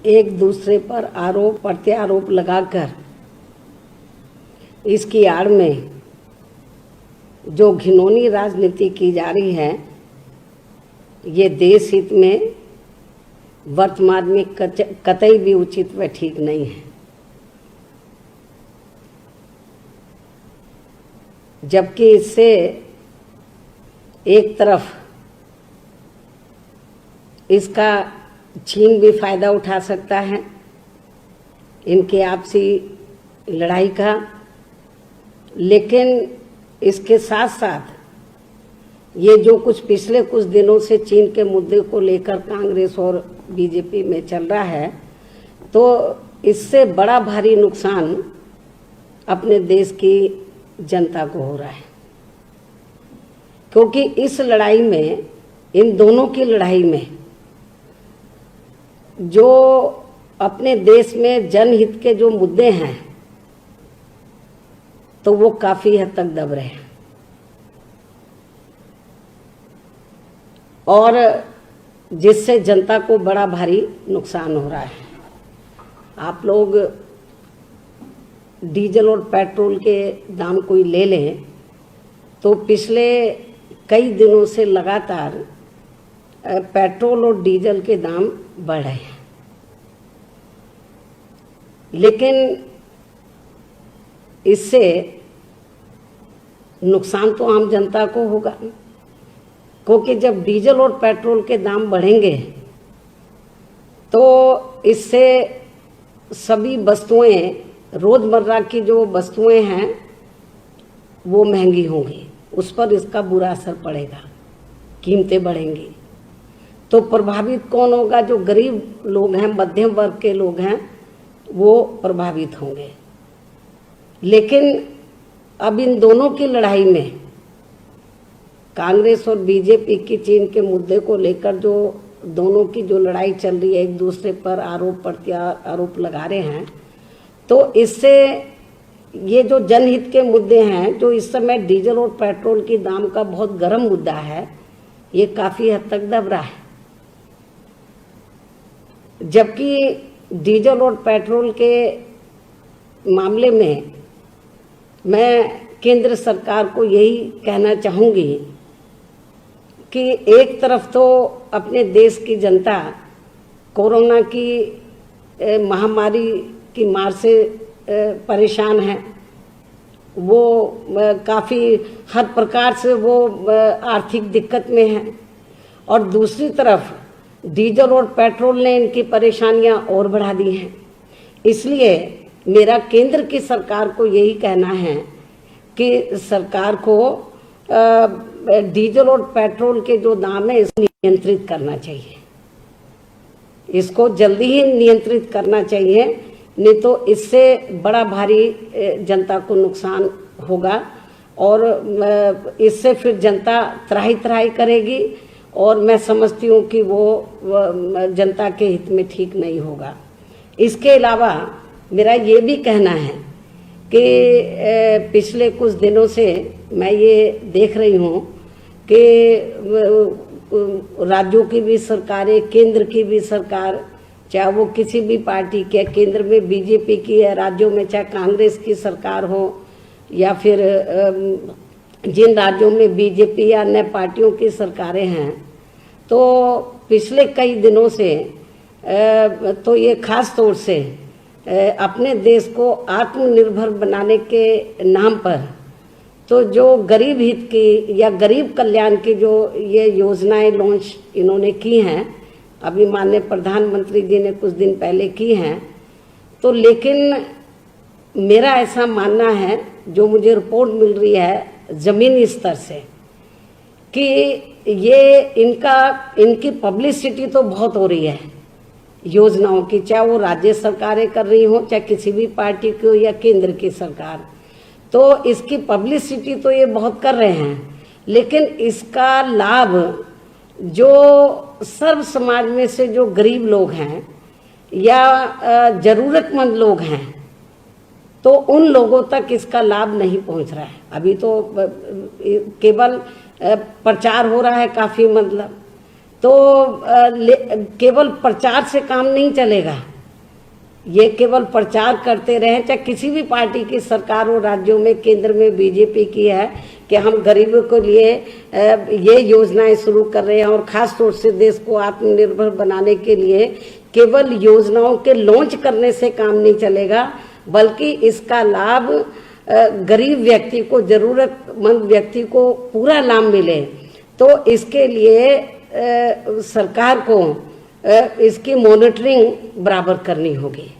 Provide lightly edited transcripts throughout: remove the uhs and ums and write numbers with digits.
एक दूसरे पर आरोप प्रत्यारोप लगाकर इसकी आड़ में जो घिनौनी राजनीति की जा रही है, ये देश हित में वर्तमान में कतई भी उचित व ठीक नहीं है। जबकि इससे एक तरफ इसका चीन भी फायदा उठा सकता है इनके आपसी लड़ाई का, लेकिन इसके साथ साथ ये जो कुछ पिछले कुछ दिनों से चीन के मुद्दे को लेकर कांग्रेस और बीजेपी में चल रहा है, तो इससे बड़ा भारी नुकसान अपने देश की जनता को हो रहा है। क्योंकि इस लड़ाई में, इन दोनों की लड़ाई में, जो अपने देश में जनहित के जो मुद्दे हैं तो वो काफी हद तक दब रहे हैं और जिससे जनता को बड़ा भारी नुकसान हो रहा है। आप लोग डीजल और पेट्रोल के दाम कोई ले लें तो पिछले कई दिनों से लगातार पेट्रोल और डीजल के दाम बढ़ रहे हैं, लेकिन इससे नुकसान तो आम जनता को होगा। क्योंकि जब डीजल और पेट्रोल के दाम बढ़ेंगे तो इससे सभी वस्तुएं, रोजमर्रा की जो वस्तुएं हैं वो महंगी होंगी, उस पर इसका बुरा असर पड़ेगा, कीमतें बढ़ेंगी। तो प्रभावित कौन होगा? जो गरीब लोग हैं, मध्यम वर्ग के लोग हैं, वो प्रभावित होंगे। लेकिन अब इन दोनों की लड़ाई में, कांग्रेस और बीजेपी की चीन के मुद्दे को लेकर जो दोनों की जो लड़ाई चल रही है, एक दूसरे पर आरोप प्रत्यारोप लगा रहे हैं, तो इससे ये जो जनहित के मुद्दे हैं, जो इस समय डीजल और पेट्रोल की दाम का बहुत गर्म मुद्दा है, ये काफी हद तक दब रहा है। जबकि डीजल और पेट्रोल के मामले में मैं केंद्र सरकार को यही कहना चाहूँगी कि एक तरफ तो अपने देश की जनता कोरोना की महामारी की मार से परेशान है, वो काफ़ी हर प्रकार से वो आर्थिक दिक्कत में है, और दूसरी तरफ डीजल और पेट्रोल ने इनकी परेशानियां और बढ़ा दी हैं। इसलिए मेरा केंद्र की सरकार को यही कहना है कि सरकार को डीजल और पेट्रोल के जो दाम है इसको नियंत्रित करना चाहिए, इसको जल्दी ही नियंत्रित करना चाहिए, नहीं तो इससे बड़ा भारी जनता को नुकसान होगा और इससे फिर जनता त्राही त्राही करेगी, और मैं समझती हूँ कि वो जनता के हित में ठीक नहीं होगा। इसके अलावा मेरा ये भी कहना है कि पिछले कुछ दिनों से मैं ये देख रही हूँ कि राज्यों की भी सरकारें, केंद्र की भी सरकार, चाहे वो किसी भी पार्टी के, केंद्र में बीजेपी की है, राज्यों में चाहे कांग्रेस की सरकार हो, या फिर जिन राज्यों में बीजेपी या अन्य पार्टियों की सरकारें हैं, तो पिछले कई दिनों से तो ये खास तौर से अपने देश को आत्मनिर्भर बनाने के नाम पर तो जो गरीब हित की या गरीब कल्याण की जो ये योजनाएं लॉन्च इन्होंने की हैं, अभी माननीय प्रधानमंत्री जी ने कुछ दिन पहले की हैं, तो लेकिन मेरा ऐसा मानना है, जो मुझे रिपोर्ट मिल रही है ज़मीनी स्तर से, कि ये इनकी पब्लिसिटी तो बहुत हो रही है योजनाओं की, चाहे वो राज्य सरकारें कर रही हो, चाहे किसी भी पार्टी की हो या केंद्र की सरकार, तो इसकी पब्लिसिटी तो ये बहुत कर रहे हैं, लेकिन इसका लाभ जो सर्व समाज में से जो गरीब लोग हैं या ज़रूरतमंद लोग हैं, तो उन लोगों तक इसका लाभ नहीं पहुंच रहा है। अभी तो केवल प्रचार हो रहा है काफ़ी, मतलब तो केवल प्रचार से काम नहीं चलेगा, ये केवल प्रचार करते रहे, चाहे किसी भी पार्टी की सरकार हो राज्यों में, केंद्र में बीजेपी की है कि हम गरीबों के लिए ये योजनाएं शुरू कर रहे हैं और खास तौर से देश को आत्मनिर्भर बनाने के लिए केवल योजनाओं के लॉन्च करने से काम नहीं चलेगा, बल्कि इसका लाभ गरीब व्यक्ति को, जरूरतमंद व्यक्ति को पूरा लाभ मिले। तो इसके लिए सरकार को इसकी मॉनिटरिंग बराबर करनी होगी।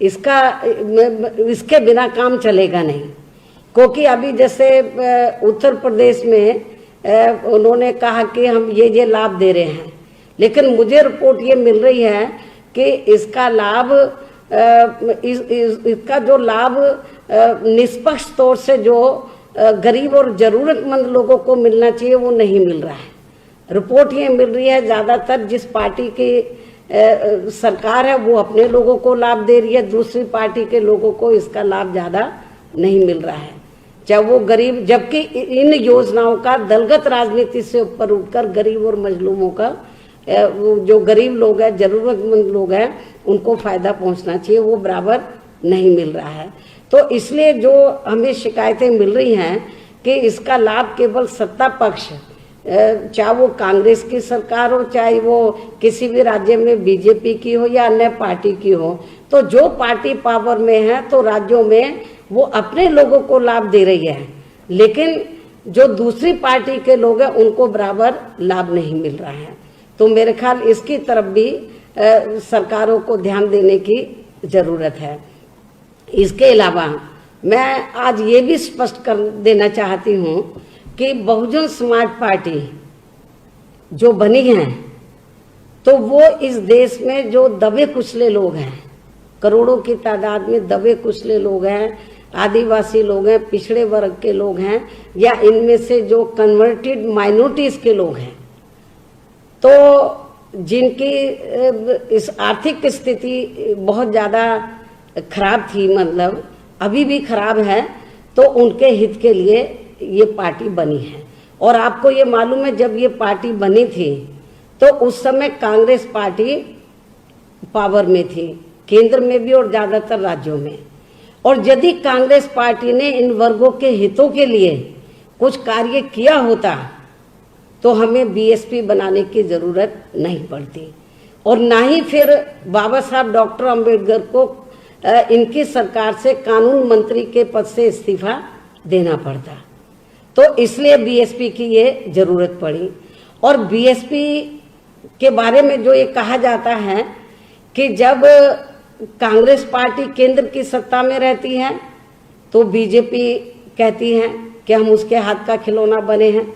इसके बिना काम चलेगा नहीं, क्योंकि अभी जैसे उत्तर प्रदेश में उन्होंने कहा कि हम ये लाभ दे रहे हैं, लेकिन मुझे रिपोर्ट ये मिल रही है कि इसका लाभ इसका जो लाभ निष्पक्ष तौर से जो गरीब और जरूरतमंद लोगों को मिलना चाहिए वो नहीं मिल रहा है। रिपोर्ट ये मिल रही है ज़्यादातर जिस पार्टी की सरकार है वो अपने लोगों को लाभ दे रही है, दूसरी पार्टी के लोगों को इसका लाभ ज़्यादा नहीं मिल रहा है, चाहे वो गरीब, जबकि इन योजनाओं का दलगत राजनीति से ऊपर उठकर गरीब और मजलूमों का, जो गरीब लोग हैं, जरूरतमंद लोग हैं, उनको फायदा पहुंचना चाहिए, वो बराबर नहीं मिल रहा है। तो इसलिए जो हमें शिकायतें मिल रही हैं कि इसका लाभ केवल सत्ता पक्ष, चाहे वो कांग्रेस की सरकार हो, चाहे वो किसी भी राज्य में बीजेपी की हो या अन्य पार्टी की हो, तो जो पार्टी पावर में है तो राज्यों में वो अपने लोगों को लाभ दे रही है, लेकिन जो दूसरी पार्टी के लोग हैं उनको बराबर लाभ नहीं मिल रहा है। तो मेरे ख्याल इसकी तरफ भी सरकारों को ध्यान देने की जरूरत है। इसके अलावा मैं आज ये भी स्पष्ट कर देना चाहती हूँ कि बहुजन समाज पार्टी जो बनी है, तो वो इस देश में जो दबे कुचले लोग हैं, करोड़ों की तादाद में दबे कुचले लोग हैं, आदिवासी लोग हैं, पिछड़े वर्ग के लोग हैं, या इनमें से जो कन्वर्टेड माइनॉरिटीज के लोग हैं, तो जिनकी इस आर्थिक स्थिति बहुत ज़्यादा खराब थी, मतलब अभी भी खराब है, तो उनके हित के लिए ये पार्टी बनी है। और आपको ये मालूम है जब ये पार्टी बनी थी तो उस समय कांग्रेस पार्टी पावर में थी, केंद्र में भी और ज़्यादातर राज्यों में। और यदि कांग्रेस पार्टी ने इन वर्गों के हितों के लिए कुछ कार्य किया होता तो हमें बीएसपी बनाने की जरूरत नहीं पड़ती, और ना ही फिर बाबा साहब डॉक्टर अंबेडकर को इनकी सरकार से कानून मंत्री के पद से इस्तीफा देना पड़ता। तो इसलिए बीएसपी की ये जरूरत पड़ी। और बीएसपी के बारे में जो ये कहा जाता है कि जब कांग्रेस पार्टी केंद्र की सत्ता में रहती है तो बीजेपी कहती है कि हम उसके हाथ का खिलौना बने हैं,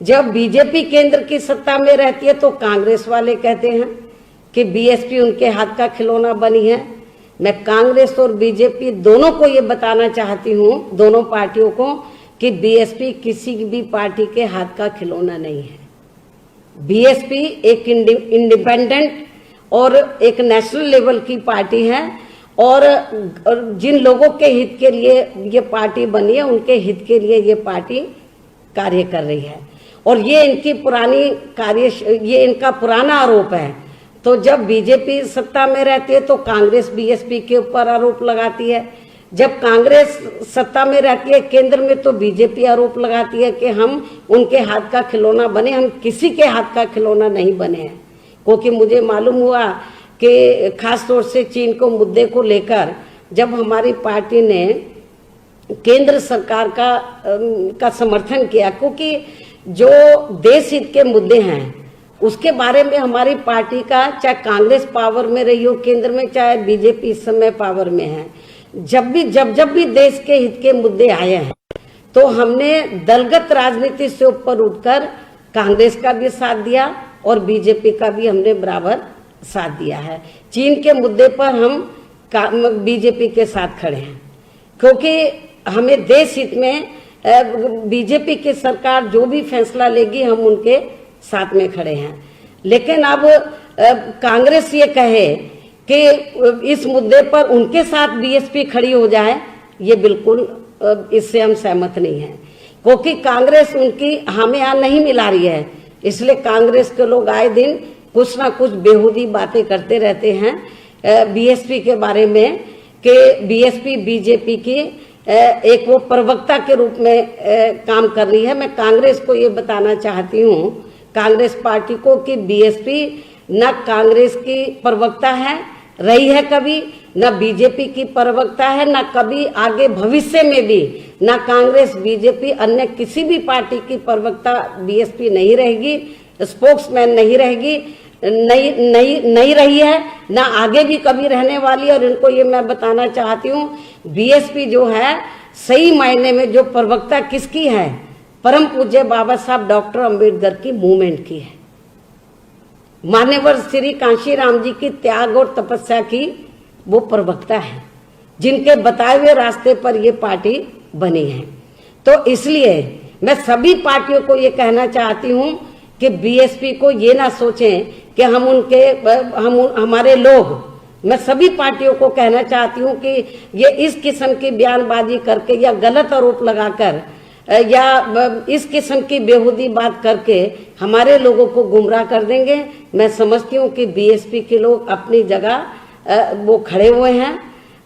जब बीजेपी केंद्र की सत्ता में रहती है तो कांग्रेस वाले कहते हैं कि बीएसपी उनके हाथ का खिलौना बनी है। मैं कांग्रेस और बीजेपी दोनों को ये बताना चाहती हूँ, दोनों पार्टियों को, कि बीएसपी किसी भी पार्टी के हाथ का खिलौना नहीं है। बीएसपी एक इंडिपेंडेंट और एक नेशनल लेवल की पार्टी है, और जिन लोगों के हित के लिए ये पार्टी बनी है उनके हित के लिए ये पार्टी कार्य कर रही है। और ये इनकी पुरानी ये इनका पुराना आरोप है। तो जब बीजेपी सत्ता में रहती है तो कांग्रेस बीएसपी के ऊपर आरोप लगाती है, जब कांग्रेस सत्ता में रहती है केंद्र में तो बीजेपी आरोप लगाती है कि हम उनके हाथ का खिलौना बने। हम किसी के हाथ का खिलौना नहीं बने हैं, क्योंकि मुझे मालूम हुआ कि खास तौर से चीन को मुद्दे को लेकर जब हमारी पार्टी ने केंद्र सरकार का समर्थन किया, क्योंकि जो देश हित के मुद्दे हैं उसके बारे में हमारी पार्टी का, चाहे कांग्रेस पावर में रही हो केंद्र में, चाहे बीजेपी इस समय पावर में है, जब भी देश के हित के मुद्दे आए हैं तो हमने दलगत राजनीति से ऊपर उठकर कांग्रेस का भी साथ दिया और बीजेपी का भी हमने बराबर साथ दिया है। चीन के मुद्दे पर हम बीजेपी के साथ खड़े हैं, क्योंकि हमें देश हित में बीजेपी की सरकार जो भी फैसला लेगी हम उनके साथ में खड़े हैं। लेकिन अब कांग्रेस ये कहे कि इस मुद्दे पर उनके साथ बीएसपी खड़ी हो जाए, ये बिल्कुल इससे हम सहमत नहीं हैं, क्योंकि कांग्रेस उनकी हमें यहाँ नहीं मिला रही है। इसलिए कांग्रेस के लोग आए दिन कुछ ना कुछ बेहूदी बातें करते रहते हैं बीएसपी के बारे में कि बीएसपी बीजेपी की एक वो प्रवक्ता के रूप में काम कर रही है। मैं कांग्रेस को ये बताना चाहती हूँ, कांग्रेस पार्टी को, कि बीएसपी न कांग्रेस की प्रवक्ता है रही है कभी, न बीजेपी की प्रवक्ता है, न कभी आगे भविष्य में भी न कांग्रेस बीजेपी अन्य किसी भी पार्टी की प्रवक्ता बीएसपी नहीं रहेगी, स्पोक्समैन नहीं रहेगी, नहीं रही है, ना आगे भी कभी रहने वाली। और इनको ये मैं बताना चाहती हूँ, बीएसपी जो है सही मायने में जो प्रवक्ता किसकी है, परम पूज्य बाबा साहब डॉक्टर अंबेडकर की मूवमेंट की है, मान्यवर श्री कांशीराम जी की त्याग और तपस्या की वो प्रवक्ता है, जिनके बताए हुए रास्ते पर ये पार्टी बनी है। तो इसलिए मैं सभी पार्टियों को ये कहना चाहती हूँ कि बीएसपी को ये ना सोचें कि हमारे लोग, मैं सभी पार्टियों को कहना चाहती हूँ कि ये इस किस्म की बयानबाजी करके या गलत आरोप लगाकर या इस किस्म की बेहूदी बात करके हमारे लोगों को गुमराह कर देंगे। मैं समझती हूँ कि बीएसपी के लोग अपनी जगह वो खड़े हुए हैं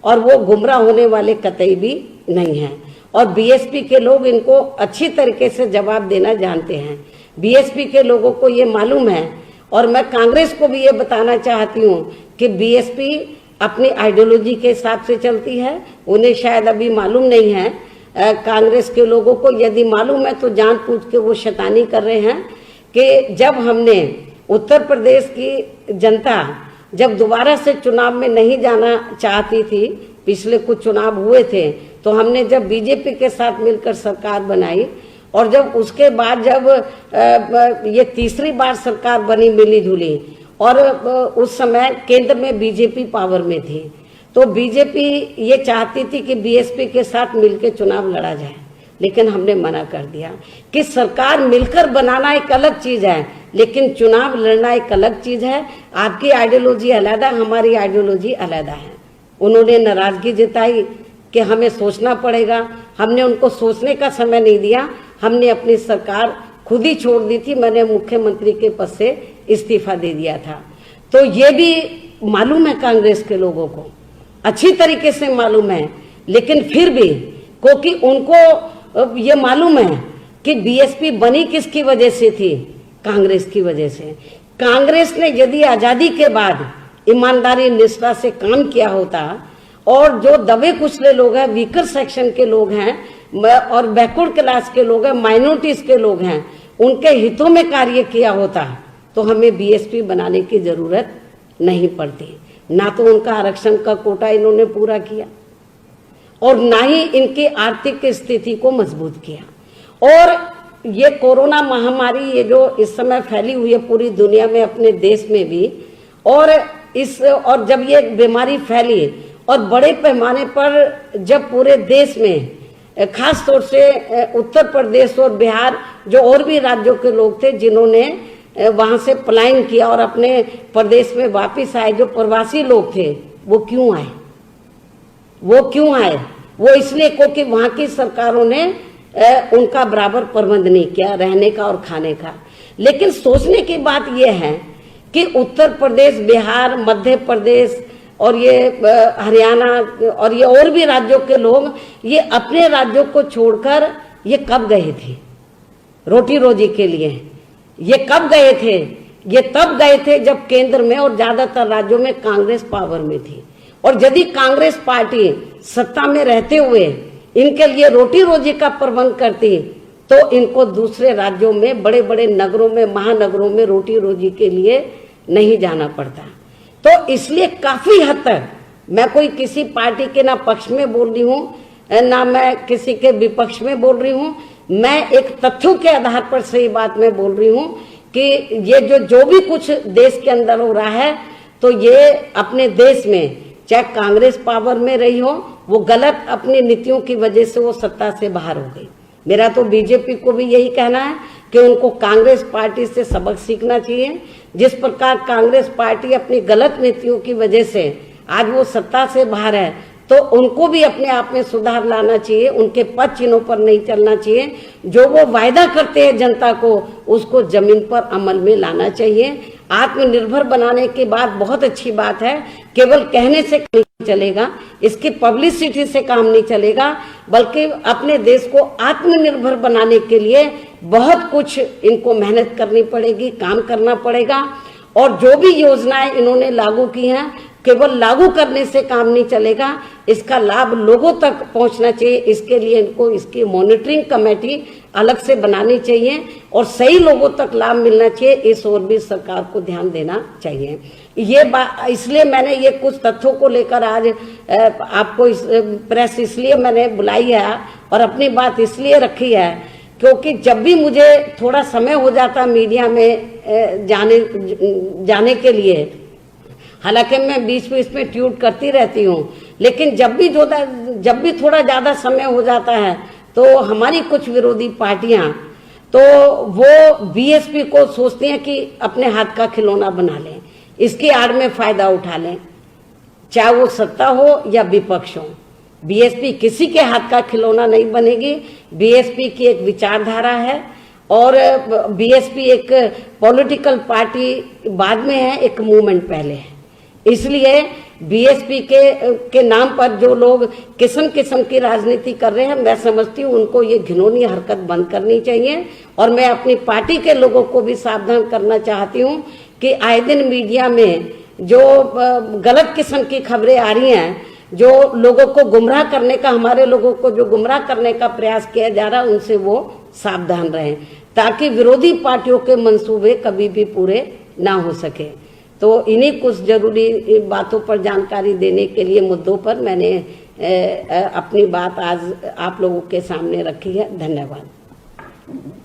और वो गुमराह होने वाले कतई भी नहीं हैं, और बीएसपी के लोग इनको अच्छी तरीके से जवाब देना जानते हैं। बीएसपी के लोगों को ये मालूम है, और मैं कांग्रेस को भी ये बताना चाहती हूँ कि बीएसपी अपनी आइडियोलॉजी के हिसाब से चलती है। उन्हें शायद अभी मालूम नहीं है, कांग्रेस के लोगों को यदि मालूम है तो जानबूझ के वो शैतानी कर रहे हैं कि जब हमने उत्तर प्रदेश की जनता जब दोबारा से चुनाव में नहीं जाना चाहती थी, पिछले कुछ चुनाव हुए थे, तो हमने जब बीजेपी के साथ मिलकर सरकार बनाई, और जब उसके बाद जब ये तीसरी बार सरकार बनी मिली जुली, और उस समय केंद्र में बीजेपी पावर में थी, तो बीजेपी ये चाहती थी कि बीएसपी के साथ मिलकर चुनाव लड़ा जाए, लेकिन हमने मना कर दिया कि सरकार मिलकर बनाना एक अलग चीज है, लेकिन चुनाव लड़ना एक अलग चीज है। आपकी आइडियोलॉजी अलग है, हमारी आइडियोलॉजी अलग है। उन्होंने नाराजगी जताई कि हमें सोचना पड़ेगा, हमने उनको सोचने का समय नहीं दिया, हमने अपनी सरकार खुद ही छोड़ दी थी, मैंने मुख्यमंत्री के पद से इस्तीफा दे दिया था। तो ये भी मालूम है कांग्रेस के लोगों को, अच्छी तरीके से मालूम है, लेकिन फिर भी क्योंकि उनको ये मालूम है कि बीएसपी बनी किसकी वजह से थी, कांग्रेस की वजह से। कांग्रेस ने यदि आजादी के बाद ईमानदारी निष्ठा से काम किया होता, और जो दबे कुचले लोग हैं, वीकर सेक्शन के लोग हैं और बैकवर्ड क्लास के लोग हैं, माइनॉरिटीज के लोग हैं, उनके हितों में कार्य किया होता, तो हमें बीएसपी बनाने की जरूरत नहीं पड़ती। ना तो उनका आरक्षण का कोटा इन्होंने पूरा किया, और ना ही इनकी आर्थिक स्थिति को मजबूत किया। और ये कोरोना महामारी ये जो इस समय फैली हुई है पूरी दुनिया में, अपने देश में भी, और जब ये बीमारी फैली और बड़े पैमाने पर जब पूरे देश में, खास तौर से उत्तर प्रदेश और बिहार, जो और भी राज्यों के लोग थे जिन्होंने वहां से पलायन किया और अपने प्रदेश में वापस आए, जो प्रवासी लोग थे, वो क्यों आए? वो इसलिए क्योंकि वहां की सरकारों ने उनका बराबर प्रबंध नहीं किया रहने का और खाने का। लेकिन सोचने की बात यह है कि उत्तर प्रदेश, बिहार, मध्य प्रदेश और ये हरियाणा और ये और भी राज्यों के लोग, ये अपने राज्यों को छोड़कर ये कब गए थे रोटी रोजी के लिए? ये कब गए थे? ये तब गए थे जब केंद्र में और ज्यादातर राज्यों में कांग्रेस पावर में थी। और यदि कांग्रेस पार्टी सत्ता में रहते हुए इनके लिए रोटी रोजी का प्रबंध करती, तो इनको दूसरे राज्यों में, बड़े बड़े नगरों में, महानगरों में रोटी रोजी के लिए नहीं जाना पड़ता। तो इसलिए काफी हद तक मैं कोई किसी पार्टी के ना पक्ष में बोल रही हूँ, ना मैं किसी के विपक्ष में बोल रही हूँ, मैं एक तथ्यों के आधार पर सही बात में बोल रही हूँ कि ये जो भी कुछ देश के अंदर हो रहा है, तो ये अपने देश में, चाहे कांग्रेस पावर में रही हो, वो गलत अपनी नीतियों की वजह से वो सत्ता से बाहर हो गई। मेरा तो बीजेपी को भी यही कहना है कि उनको कांग्रेस पार्टी से सबक सीखना चाहिए। जिस प्रकार कांग्रेस पार्टी अपनी गलत नीतियों की वजह से आज वो सत्ता से बाहर है, तो उनको भी अपने आप में सुधार लाना चाहिए, उनके पद चिन्हों पर नहीं चलना चाहिए। जो वो वायदा करते हैं जनता को, उसको जमीन पर अमल में लाना चाहिए। आत्मनिर्भर बनाने की बात बहुत अच्छी बात है, केवल कहने से नहीं चलेगा, इसकी पब्लिसिटी से काम नहीं चलेगा, बल्कि अपने देश को आत्मनिर्भर बनाने के लिए बहुत कुछ इनको मेहनत करनी पड़ेगी, काम करना पड़ेगा। और जो भी योजनाएं इन्होंने लागू की हैं, केवल लागू करने से काम नहीं चलेगा, इसका लाभ लोगों तक पहुंचना चाहिए। इसके लिए इनको इसकी मॉनिटरिंग कमेटी अलग से बनानी चाहिए और सही लोगों तक लाभ मिलना चाहिए। इस ओर भी सरकार को ध्यान देना चाहिए। ये बात इसलिए मैंने ये कुछ तथ्यों को लेकर आज आपको प्रेस इसलिए मैंने बुलाई है और अपनी बात इसलिए रखी है क्योंकि जब भी मुझे थोड़ा समय हो जाता मीडिया में जाने के लिए, हालांकि मैं बीच बीच में ट्वीट करती रहती हूँ, लेकिन जब भी थोड़ा ज्यादा समय हो जाता है तो हमारी कुछ विरोधी पार्टियां तो वो बीएसपी को सोचती हैं कि अपने हाथ का खिलौना बना लें, इसकी आड़ में फायदा उठा लें, चाहे वो सत्ता हो या विपक्ष हो। बीएसपी किसी के हाथ का खिलौना नहीं बनेगी। बीएसपी की एक विचारधारा है और बीएसपी एक पॉलिटिकल पार्टी बाद में है, एक मूवमेंट पहले है। इसलिए बीएसपी के नाम पर जो लोग किस्म किस्म की राजनीति कर रहे हैं, मैं समझती हूँ उनको ये घिनौनी हरकत बंद करनी चाहिए। और मैं अपनी पार्टी के लोगों को भी सावधान करना चाहती हूँ कि आए दिन मीडिया में जो गलत किस्म की खबरें आ रही हैं, जो लोगों को गुमराह करने का, हमारे लोगों को जो गुमराह करने का प्रयास किया जा रहा है, उनसे वो सावधान रहें ताकि विरोधी पार्टियों के मंसूबे कभी भी पूरे ना हो सके। तो इन्हीं कुछ जरूरी बातों पर जानकारी देने के लिए मुद्दों पर मैंने अपनी बात आज आप लोगों के सामने रखी है। धन्यवाद।